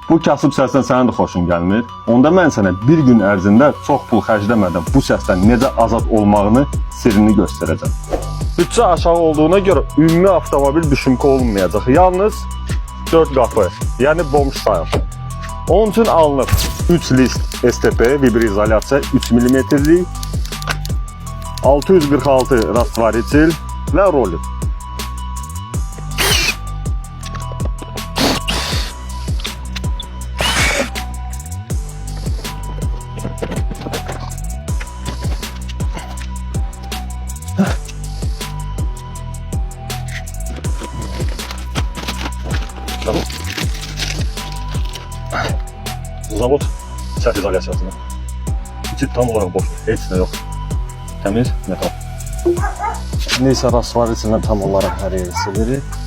Bu kasıb səsdən sənin də xoşun gəlmir. Onda mən sənə bir gün ərzində çox pul xərcləmədən bu səsdən necə azad olmağını, sirrini göstərəcəm. Bütçə aşağı olduğuna görə ümumi avtomobil düşümkü olmayacaq. Yalnız 4 qapı, yəni bomb style. Onun üçün alınıb 3 list STP vibroizolasiya 3 mm'lik, 646 rastvaritil və rolik. Tamam. Zavod səs izolyasiyasına. İçi tam olarak boş, heç nə yox. Təmiz metal. Neyse rastvaritillə tam olarak hər yeri silirik.